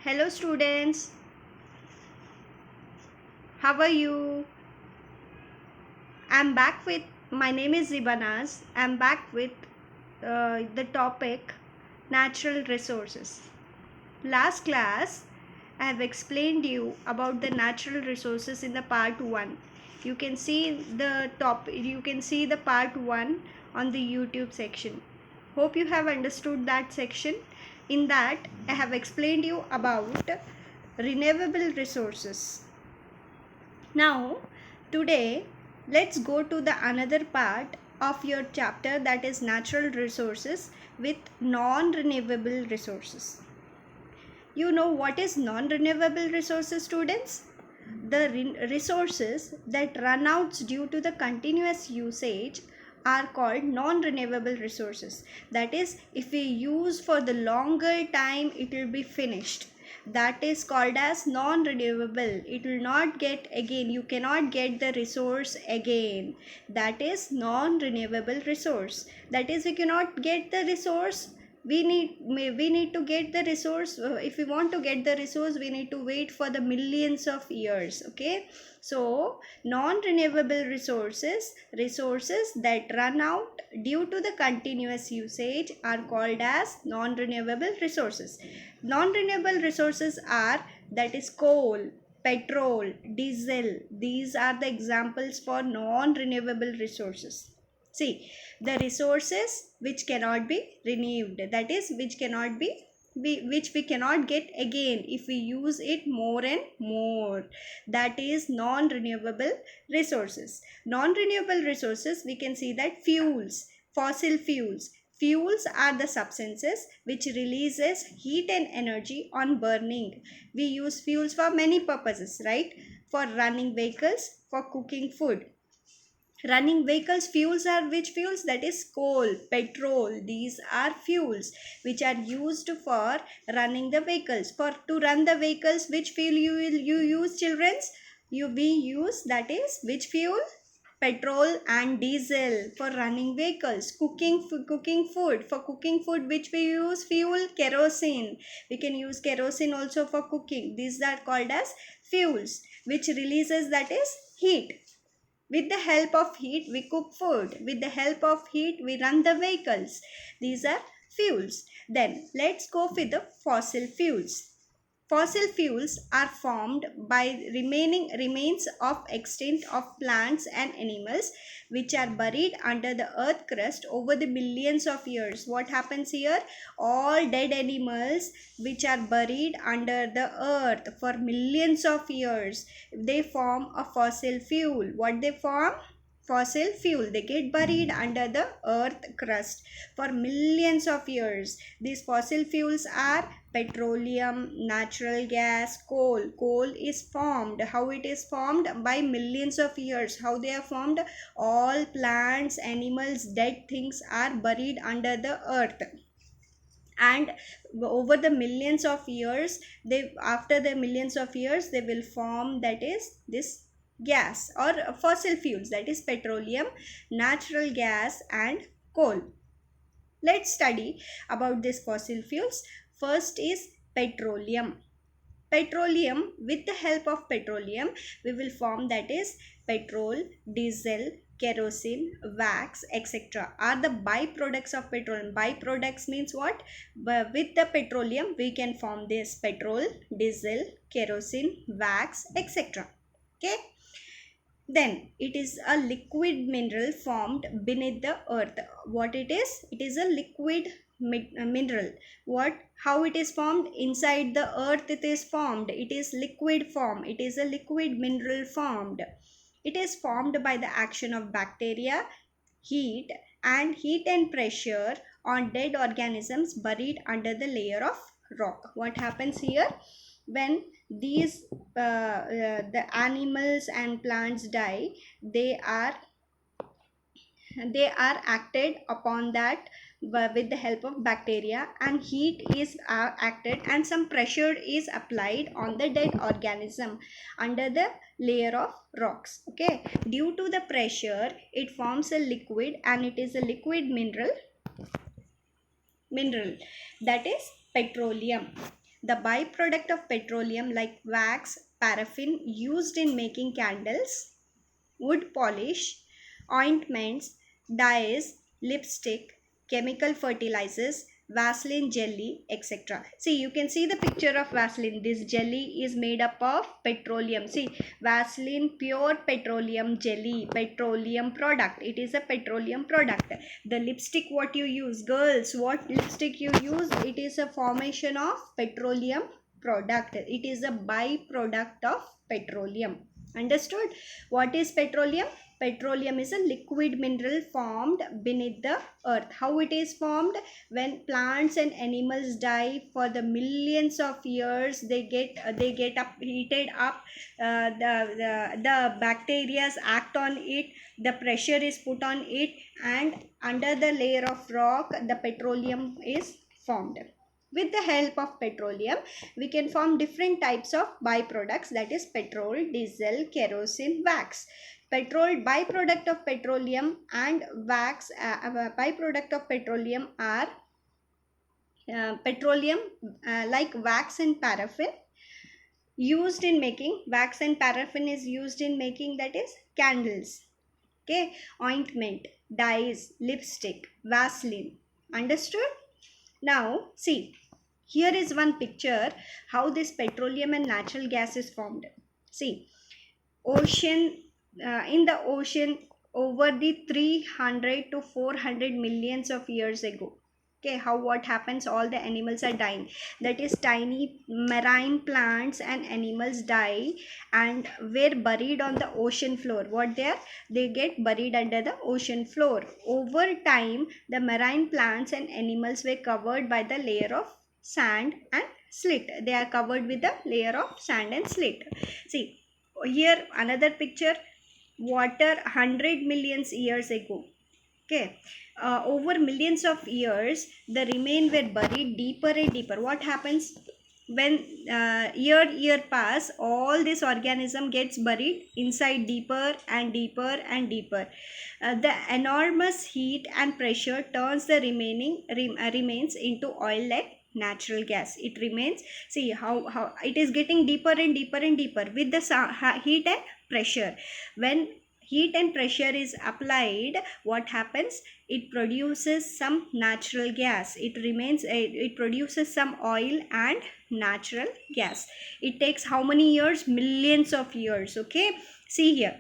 Hello students, how are you? My name is Zibanaz. I'm back with the topic natural resources. Last class, I have explained you about the natural resources in the part 1. You can see the part 1 on the YouTube section. Hope you have understood that section. In that, I have explained you about renewable resources. Now, today, let's go to the another part of your chapter, that is natural resources with non-renewable resources. You know what is non-renewable resources, students? The resources that run out due to the continuous usage are called non-renewable resources. That is, if we use for the longer time, it will be finished. That is called as non-renewable. It will not get again. You cannot get the resource again. That is non-renewable resource. That is, we cannot get the resource. We need to get the resource. If we want to get the resource, we need to wait for the millions of years. Okay, so non-renewable resources that run out due to the continuous usage are called as non-renewable resources. Non-renewable resources are, that is, coal, petrol, diesel. These are the examples for non-renewable resources. See, the resources which cannot be renewed, that is, which we cannot get again if we use it more and more, that is non-renewable resources. Non-renewable resources, we can see that fossil fuels are the substances which releases heat and energy on burning. We use fuels for many purposes, right? For running vehicles, for cooking food. Running vehicles fuels are which fuels? That is coal, petrol. These are fuels which are used for running the vehicles. For to run the vehicles, which fuel you use, childrens? We use, that is, which fuel? Petrol and diesel for running vehicles. Cooking food, for cooking food, which we use fuel? Kerosene. We can use kerosene also for cooking. These are called as fuels which releases, that is, heat. With the help of heat, we cook food. With the help of heat, we run the vehicles. These are fuels. Then let's go with the fossil fuels. Fossil fuels are formed by remaining remains of extinct of plants and animals which are buried under the earth crust over the millions of years. What happens here? All dead animals which are buried under the earth for millions of years, they form a fossil fuel. What they form? Fossil fuel. They get buried under the earth crust for millions of years. These fossil fuels are petroleum, natural gas, coal. Coal is formed. How it is formed? By millions of years. How they are formed? All plants, animals, dead things are buried under the earth, and over the millions of years, after the millions of years, they will form, that is, this gas or fossil fuels, that is petroleum, natural gas and coal. Let's study about these fossil fuels. First is petroleum. With the help of petroleum, we will form, that is, petrol, diesel, kerosene, wax, etc. are the byproducts of petroleum. Byproducts means what? With the petroleum, we can form this petrol, diesel, kerosene, wax, etc. Okay. Then it is a liquid mineral formed beneath the earth. What it is? It is a liquid mineral. How it is formed? Inside the earth it is formed. It is liquid form. It is a liquid mineral formed. It is formed by the action of bacteria, heat and pressure on dead organisms buried under the layer of rock. What happens here? When these the animals and plants die, they are acted upon that with the help of bacteria, and heat is acted, and some pressure is applied on the dead organism under the layer of rocks. Okay, due to the pressure, it forms a liquid, and it is a liquid mineral, that is petroleum. The byproduct of petroleum like wax, paraffin used in making candles, wood polish, ointments, dyes, lipstick, chemical fertilizers, Vaseline jelly, etc. See, you can see the picture of Vaseline. This jelly is made up of petroleum. See, Vaseline pure petroleum jelly, petroleum product. It is a petroleum product. The lipstick what you use, girls, what lipstick you use, it is a formation of petroleum product. It is a byproduct of petroleum. Understood? What is petroleum? Petroleum is a liquid mineral formed beneath the earth. How it is formed? When plants and animals die for the millions of years, they get up heated up. The bacteria act on it. The pressure is put on it, and under the layer of rock, the petroleum is formed. With the help of petroleum, we can form different types of byproducts, that is petrol, diesel, kerosene, wax. Petrol, byproduct of petroleum and wax, byproduct of petroleum are petroleum like wax and paraffin used in making, wax and paraffin is used in making, that is candles, okay, ointment, dyes, lipstick, Vaseline. Understood? Now, see, here is one picture how this petroleum and natural gas is formed. See, ocean, in the ocean over the 300 to 400 millions of years ago. Okay, how what happens? All the animals are dying. That is, tiny marine plants and animals die and were buried on the ocean floor. What they are? They get buried under the ocean floor. Over time, the marine plants and animals were covered by the layer of sand and slit. They are covered with the layer of sand and slit. See, here another picture. Water 100 millions years ago. Okay, over millions of years, the remain were buried deeper and deeper. What happens when year pass? All this organism gets buried inside deeper and deeper and deeper. The enormous heat and pressure turns the remains into oil like natural gas. It remains. See how it is getting deeper and deeper and deeper with the heat and pressure. When heat and pressure is applied, what happens? It produces some natural gas. It produces some oil and natural gas. It takes how many years? Millions of years. Okay, see here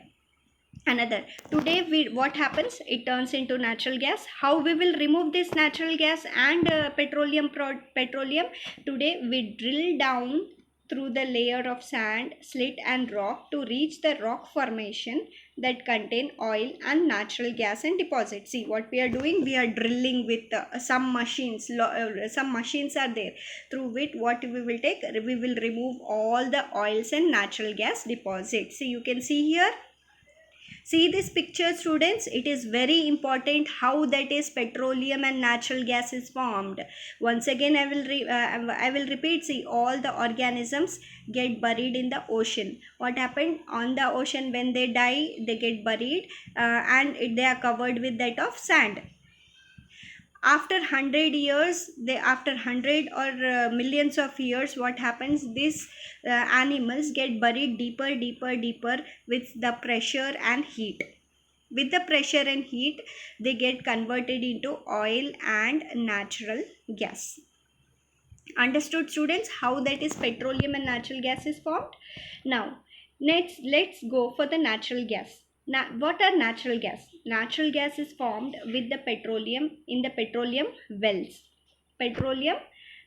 another. Today what happens? It turns into natural gas. How we will remove this natural gas and petroleum? Today we drill down through the layer of sand, slit and rock to reach the rock formation that contain oil and natural gas and deposit. See what we are doing? We are drilling with some machines. Some machines are there through which what we will take? We will remove all the oils and natural gas deposits. See, you can see here. See this picture, students. It is very important how that is petroleum and natural gas is formed. Once again, I will repeat. See, all the organisms get buried in the ocean. What happened on the ocean? When they die, they get buried and they are covered with that of sand. After 100 years, after 100 or millions of years, what happens? These animals get buried deeper with the pressure and heat. With the pressure and heat, they get converted into oil and natural gas. Understood, students, how that is petroleum and natural gas is formed? Now let's go for the natural gas. Now, what are natural gas? Natural gas is formed with the petroleum in the petroleum wells. Petroleum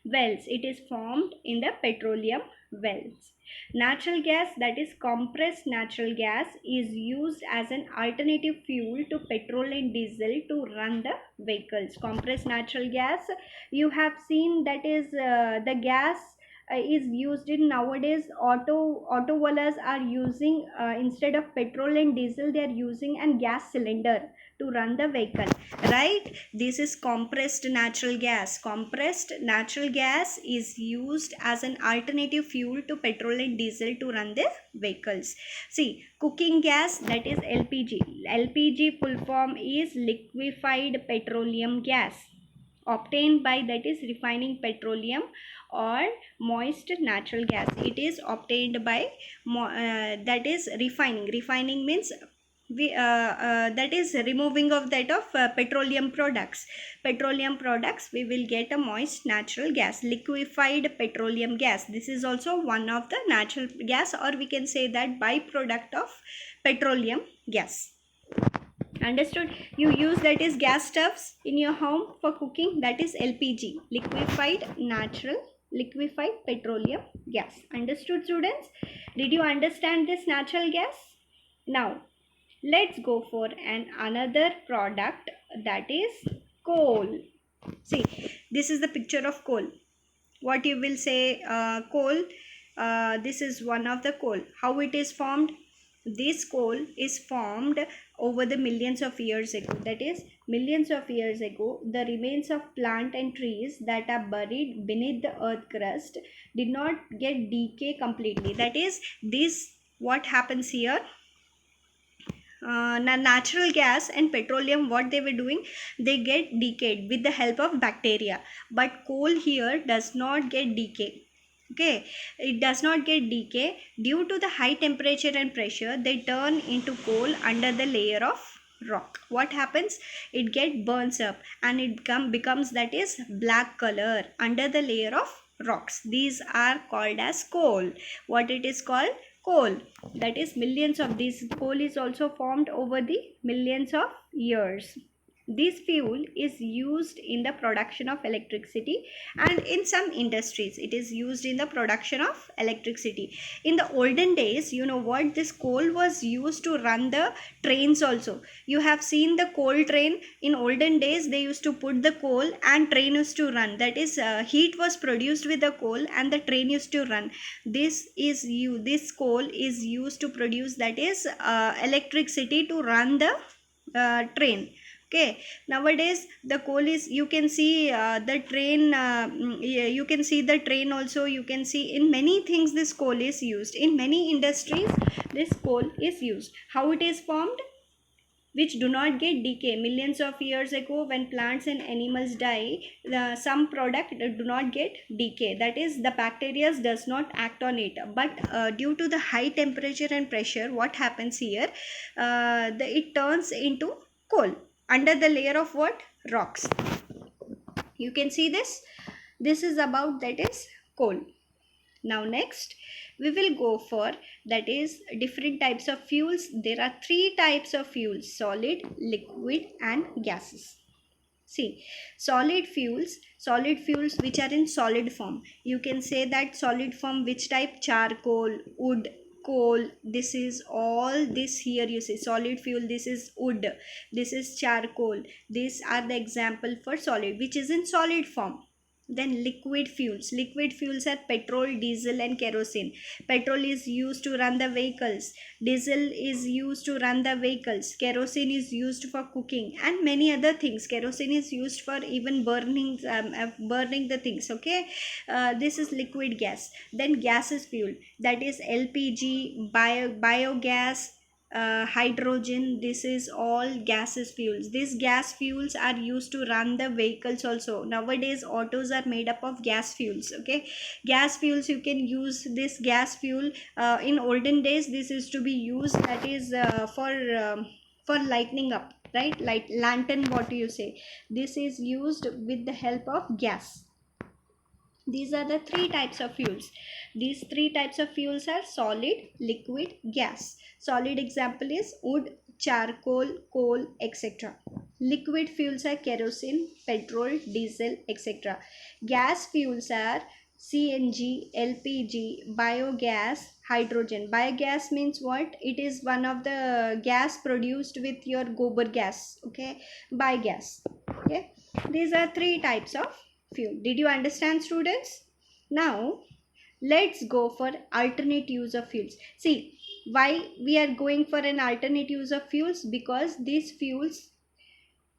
wells. It is formed in the petroleum wells. Natural gas, that is compressed natural gas, is used as an alternative fuel to petrol and diesel to run the vehicles. Compressed natural gas, you have seen, that is the gas is used in nowadays. Auto wallahs are using instead of petrol and diesel, they are using a gas cylinder to run the vehicle, right? This is compressed natural gas. Compressed natural gas is used as an alternative fuel to petrol and diesel to run the vehicles. See, cooking gas, that is LPG. LPG full form is liquefied petroleum gas. obtained by, that is refining petroleum or moist natural gas. It is obtained by that is refining means that is removing of that of petroleum products, we will get a moist natural gas, liquefied petroleum gas. This is also one of the natural gas, or we can say that byproduct of petroleum gas. Understood? You use, that is gas stoves in your home for cooking, that is LPG, liquefied petroleum gas. Understood, students? Did you understand this natural gas? Now let's go for another product, that is coal. See, this is the picture of coal. What you will say, coal, this is one of the coal. How it is formed? This coal is formed over the millions of years ago. That is, millions of years ago, the remains of plant and trees that are buried beneath the earth crust did not get decay completely. That is, this, what happens here, natural gas and petroleum, what they were doing, they get decayed with the help of bacteria, but coal here does not get decay. Okay, it does not get decay. Due to the high temperature and pressure, they turn into coal under the layer of rock. What happens? It get burns up and it becomes, that is black color under the layer of rocks. These are called as coal. What it is called? Coal. That is, millions of these coal is also formed over the millions of years. This fuel is used in the production of electricity, and in some industries it is used in the production of electricity. In the olden days, you know what, this coal was used to run the trains also. You have seen the coal train. In olden days, they used to put the coal and train used to run. That is, heat was produced with the coal and the train used to run. This coal is used to produce, that is electricity to run the train. Okay, nowadays the coal is, you can see the train, you can see the train also. You can see in many things this coal is used. In many industries this coal is used. How it is formed? Which do not get decay. Millions of years ago, when plants and animals die, some product do not get decay. That is, the bacteria does not act on it, but due to the high temperature and pressure, what happens here, it turns into coal under the layer of what? Rocks. You can see this. This is about, that is coal. Now next we will go for, that is different types of fuels. There are 3 types of fuels: solid, liquid and gases. See, solid fuels which are in solid form. You can say that solid form, which type? Charcoal, wood, coal. This is all this here. You see, solid fuel, this is wood, this is charcoal. These are the example for solid, which is in solid form. Then liquid fuels are petrol, diesel and kerosene. Petrol is used to run the vehicles, diesel is used to run the vehicles, kerosene is used for cooking and many other things. Kerosene is used for even burning the things. Okay, this is liquid gas. Then gaseous fuel, that is LPG, biogas, hydrogen. This is all gaseous fuels. These gas fuels are used to run the vehicles also. Nowadays autos are made up of gas fuels. Okay, gas fuels, you can use this gas fuel. In olden days this is to be used, that is for lighting up, right? Light lantern, what do you say? This is used with the help of gas. These are the 3 types of fuels. These 3 types of fuels are solid, liquid, gas. Solid example is wood, charcoal, coal, etc. Liquid fuels are kerosene, petrol, diesel, etc. Gas fuels are CNG, LPG, biogas, hydrogen. Biogas means what? It is one of the gas produced with your gobar gas. Okay, biogas. Okay, these are 3 types of fuel. Did you understand, students? Now let's go for alternate use of fuels. See, why we are going for an alternate use of fuels? Because these fuels,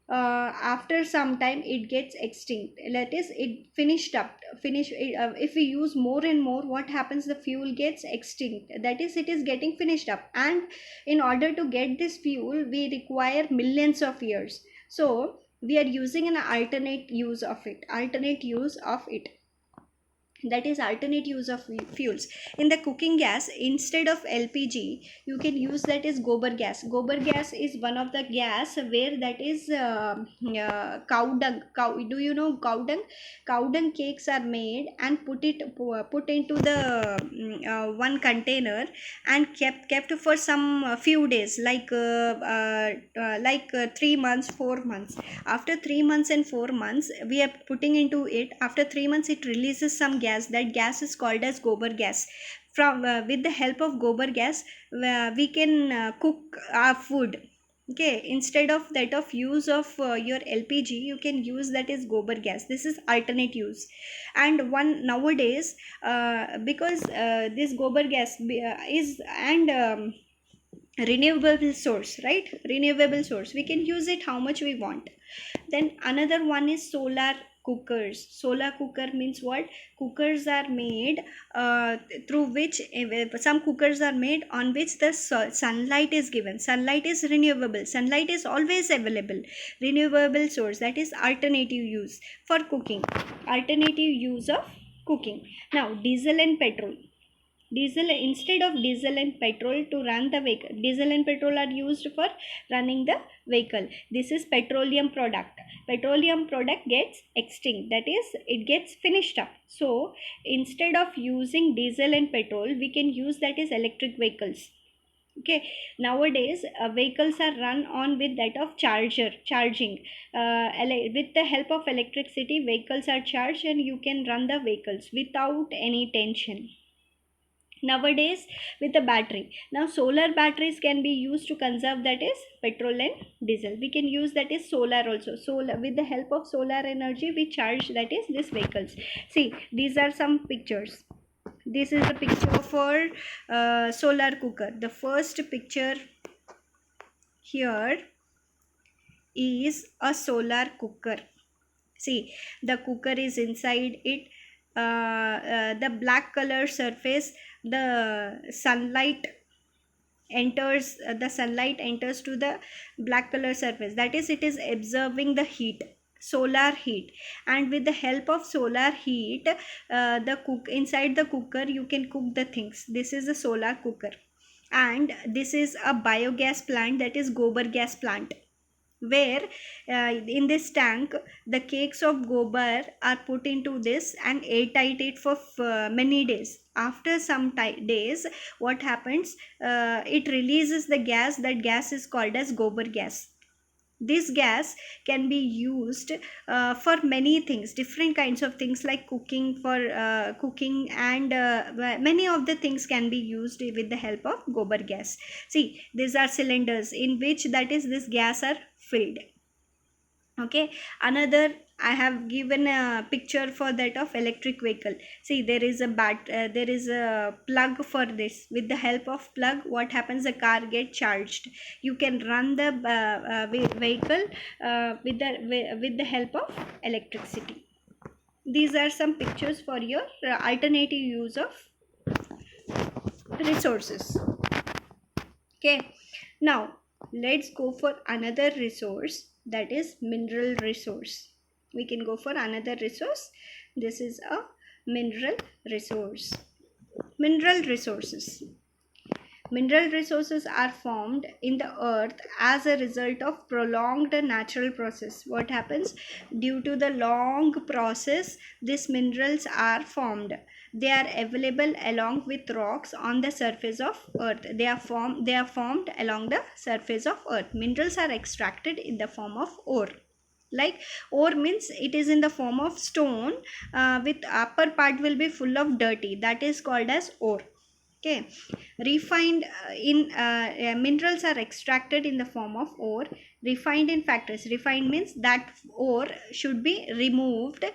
after some time it gets extinct. That is, it if we use more and more, what happens? The fuel gets extinct. That is, it is getting finished up, and in order to get this fuel we require millions of years. So we are using an alternate use of it, that is alternate use of fuels. In the cooking gas, instead of LPG, you can use that is gobar gas. Gobar gas is one of the gas where that is cow dung. Do you know cow dung? Cow dung cakes are made and put into the one container and kept for some few days, like 3 months, 4 months. After 3 months and 4 months, we are putting into it. After 3 months, it releases some gas. That gas is called as gobar gas. From with the help of gobar gas, we can cook our food. Okay, instead of that of use of your LPG, you can use that is gobar gas. This is alternate use. And one nowadays, because this gobar gas is and renewable source, right? Renewable source, we can use it how much we want. Then another one is solar cookers. Solar cooker means what? Cookers are made through which some cookers are made on which the sunlight is given. Sunlight is renewable, sunlight is always available. Renewable source, that is alternative use for cooking, alternative use of cooking. Now diesel and petrol. Diesel, instead of diesel and petrol to run the vehicle, diesel and petrol are used for running the vehicle. This is petroleum product. Petroleum product gets extinct, that is it gets finished up. So instead of using diesel and petrol, we can use that is electric vehicles. Okay, nowadays vehicles are run on with that of charging. With the help of electricity, vehicles are charged and you can run the vehicles without any tension. Nowadays with the battery, now solar batteries can be used to conserve that is petrol and diesel. We can use that is solar also. Solar, with the help of solar energy, we charge that is these vehicles. See, these are some pictures. This is the picture for solar cooker. The first picture here is a solar cooker. See, the cooker is inside it. The black color surface, the sunlight enters to the black color surface, that is it is absorbing the heat, solar heat. And with the help of solar heat, inside the cooker you can cook the things. This is a solar cooker. And this is a biogas plant, that is gobar gas plant, where in this tank the cakes of gobar are put into this and airtight it for many days. After some days, what happens, it releases the gas. That gas is called as gobar gas. This gas can be used for many things, different kinds of things, like cooking, and many of the things can be used with the help of gobar gas. See, these are cylinders in which that is this gas are filled. Okay, another I have given a picture for that of electric vehicle. See, there is a plug for this. With the help of plug, what happens, the car get charged. You can run the vehicle with the help of electricity. These are some pictures for your alternative use of resources. Okay, now let's go for another resource, that is mineral resource. We can go for another resource. This is a mineral resource. Mineral resources. Mineral resources are formed in the earth as a result of prolonged natural process. What happens? Due to the long process, these minerals are formed. They are available along with rocks on the surface of earth. They are formed along the surface of earth. Minerals are extracted in the form of ore. Like ore means it is in the form of stone, with upper part will be full of dirty. That is called as ore. Okay, refined minerals are extracted in the form of ore, refined in factories. Refined means that ore should be removed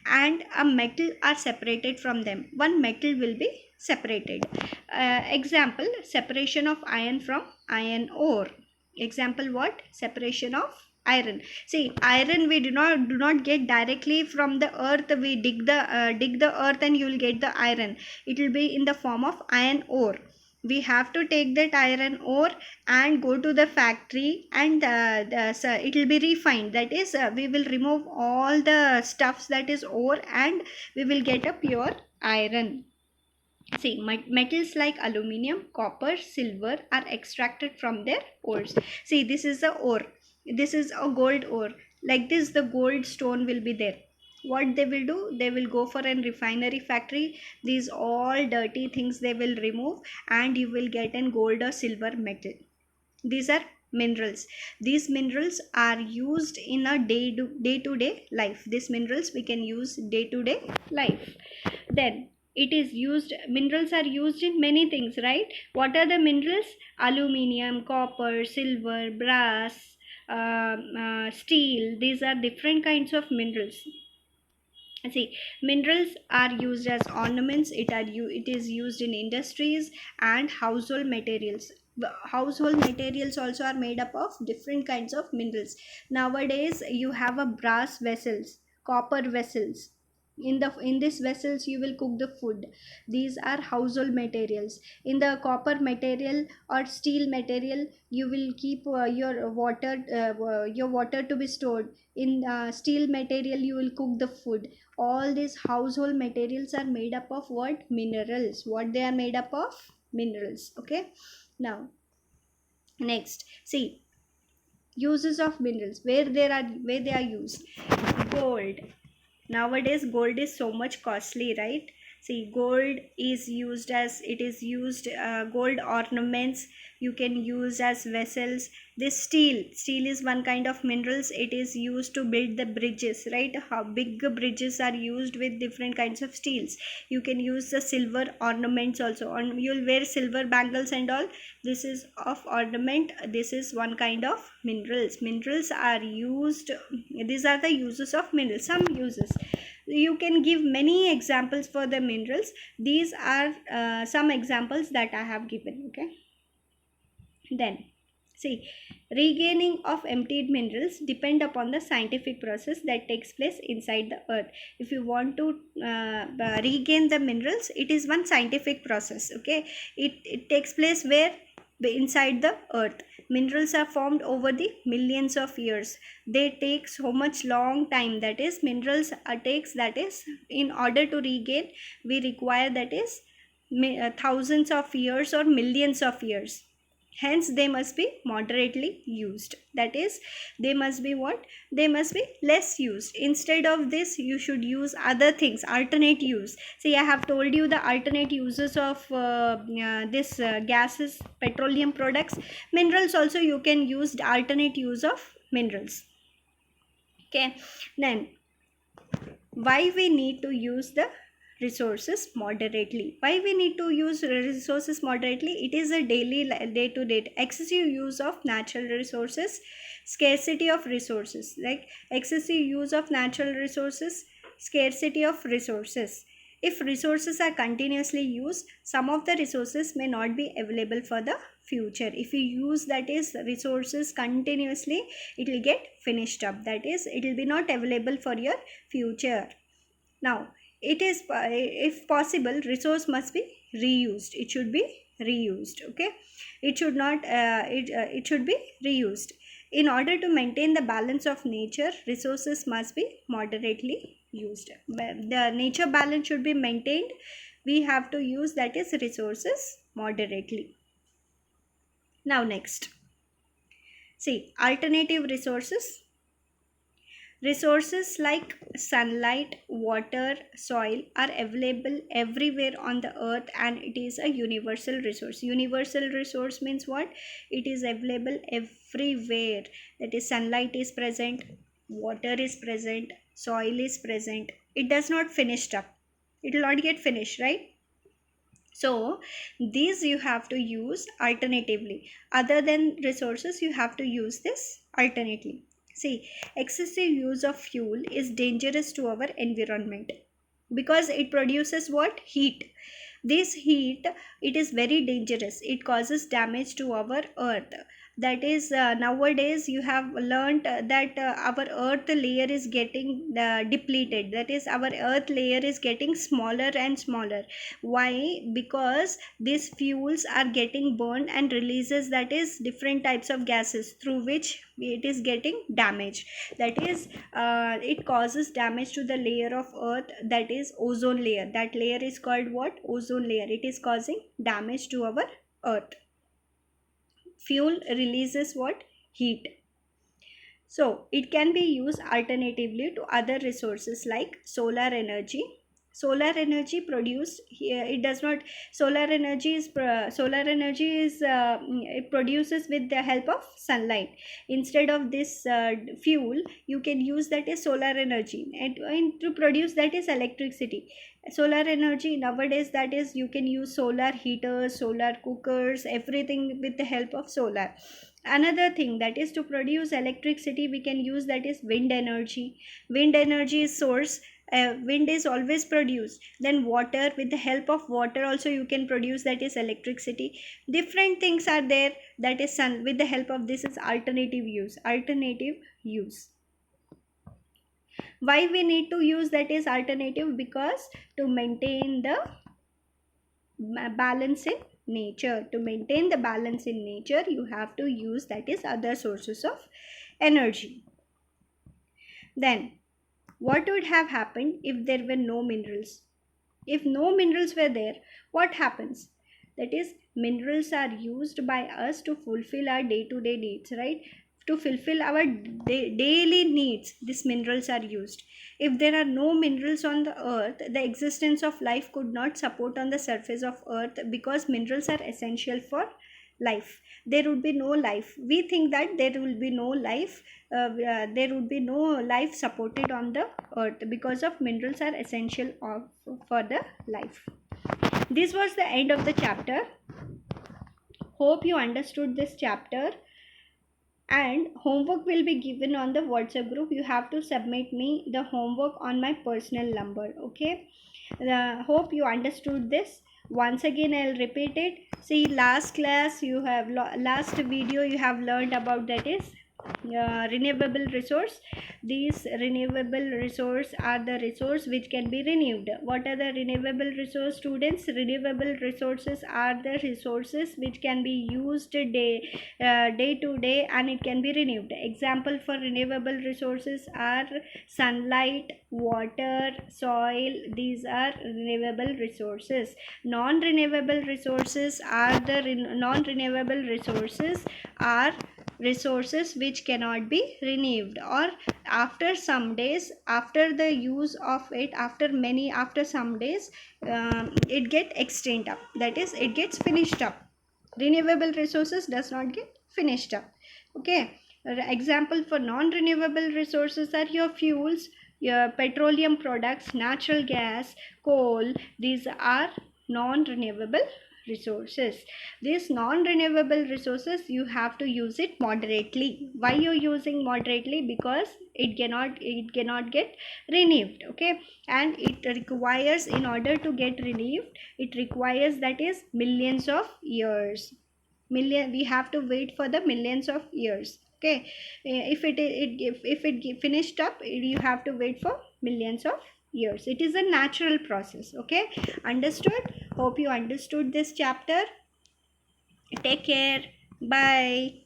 and a metal are separated from them. One metal will be separated. Example, separation of iron from iron ore. Example, what? Separation of iron. See, iron we do not get directly from the earth. We dig the earth and you will get the iron. It will be in the form of iron ore. We have to take that iron ore and go to the factory, and so it will be refined. That is, we will remove all the stuffs that is ore, and we will get a pure iron. See, metals like aluminium, copper, silver are extracted from their ores. See, this is the ore. This is a gold ore. Like this, the gold stone will be there. What they will do? They will go for a refinery factory. These all dirty things they will remove, and you will get an gold or silver metal. These are minerals. These minerals are used in a day to day life. These minerals we can use day to day life. Then it is used, minerals are used in many things, right? What are the minerals? Aluminium, copper, silver, brass, steel. These are different kinds of minerals. See, minerals are used as ornaments. It is used in industries and household materials. The household materials also are made up of different kinds of minerals. Nowadays you have a brass vessels, copper vessels. In this vessels you will cook the food. These are household materials. In the copper material or steel material, you will keep your water to be stored. In steel material you will cook the food. All these household materials are made up of what? Minerals. What they are made up of? Minerals. Okay. Now next, see, uses of minerals, where they are used. Gold. Nowadays gold is so much costly, right? See, gold is used as, it is used, gold ornaments you can use as vessels. This steel is one kind of minerals. It is used to build the bridges, right? How big bridges are used with different kinds of steels. You can use the silver ornaments also, and you'll wear silver bangles and all. This is of ornament. This is one kind of minerals are used. These are the uses of minerals. Some uses, you can give many examples for the minerals. These are some examples that I have given. Okay. Then see, regaining of emptied minerals depend upon the scientific process that takes place inside the earth. If you want to regain the minerals, it is one scientific process. Okay. It takes place where? Inside the earth. Minerals are formed over the millions of years. They take so much long time. That is, minerals takes, that is, in order to regain we require, that is, thousands of years or millions of years. Hence they must be moderately used. That is, they must be what? They must be less used. Instead of this, you should use other things, alternate use. See, I have told you the alternate uses of this gases, petroleum products. Minerals also you can use the alternate use of minerals. Okay. Then why we need to use the resources moderately? Why we need to use resources moderately? It is a daily, day to day. Excessive use of natural resources, scarcity of resources. Like excessive use of natural resources, scarcity of resources. If resources are continuously used, some of the resources may not be available for the future. If you use, that is, resources continuously, it will get finished up. That is, it will be not available for your future. Now it is, if possible, resource must be reused. It should be reused. Okay. It should not it should be reused. In order to maintain the balance of nature, resources must be moderately used. The nature balance should be maintained. We have to use, that is, resources moderately. Now next, see, alternative resources. Resources like sunlight, water, soil are available everywhere on the earth, and it is a universal resource. Universal resource means what? It is available everywhere. That is, sunlight is present, water is present, soil is present. It does not finish up. It will not get finished, right? So these you have to use alternatively. Other than resources, you have to use this alternately. See, excessive use of fuel is dangerous to our environment because it produces what? Heat. This heat, it is very dangerous. It causes damage to our earth. that is nowadays you have learned that our earth layer is getting depleted, that is our earth layer is getting smaller and smaller. Why? Because these fuels are getting burned and releases, that is different types of gases through which it is getting damaged. That is it causes damage to the layer of earth, that is ozone layer. That layer is called what? Ozone layer. It is causing damage to our earth. Fuel releases what? Heat. So it can be used alternatively to other resources like solar energy. Solar energy produced here, it does not, solar energy is it produces with the help of sunlight. Instead of this fuel, you can use that is solar energy, and to produce that is electricity. Solar energy nowadays, that is you can use solar heaters, solar cookers, everything with the help of solar. Another thing, that is to produce electricity, we can use that is wind energy. Wind energy is source. Wind is always produced. Then water, with the help of water also you can produce, that is electricity. Different things are there, that is sun. With the help of this is alternative use. Why we need to use that is alternative? Because to maintain the balance in nature. To maintain the balance in nature, you have to use that is other sources of energy. Then what would have happened if there were no minerals? If no minerals were there, what happens? That is, minerals are used by us to fulfill our day-to-day needs, right? To fulfill our daily needs, these minerals are used. If there are no minerals on the earth, the existence of life could not support on the surface of earth, because minerals are essential for life. There would be no life. We think that there will be no life, there would be no life supported on the earth, because of minerals are essential for the life. This was the end of the chapter. Hope you understood this chapter, and homework will be given on the WhatsApp group. You have to submit me the homework on my personal number. Okay, hope you understood this. Once again I'll repeat it. See, last class you have last video you have learned about, that is renewable resource. These renewable resource are the resource which can be renewed. What are the renewable resource, students? Renewable resources are the resources which can be used day to day, and it can be renewed. Example for renewable resources are sunlight, water, soil. These are renewable resources. Non-renewable resources are resources which cannot be renewed, or after some days, after the use of it, after some days, it get extinct up, that is it gets finished up. Renewable resources does not get finished up. Okay, example for non-renewable resources are your fuels, your petroleum products, natural gas, coal. These are non-renewable resources. These non-renewable resources, you have to use it moderately. Why you're using moderately? Because it cannot get renewed. Okay, and it requires, in order to get renewed, it requires that is millions of years. We have to wait for the millions of years. Okay, if it finished up, you have to wait for millions of years. It is a natural process. Okay, understood? Hope you understood this chapter. Take care. Bye.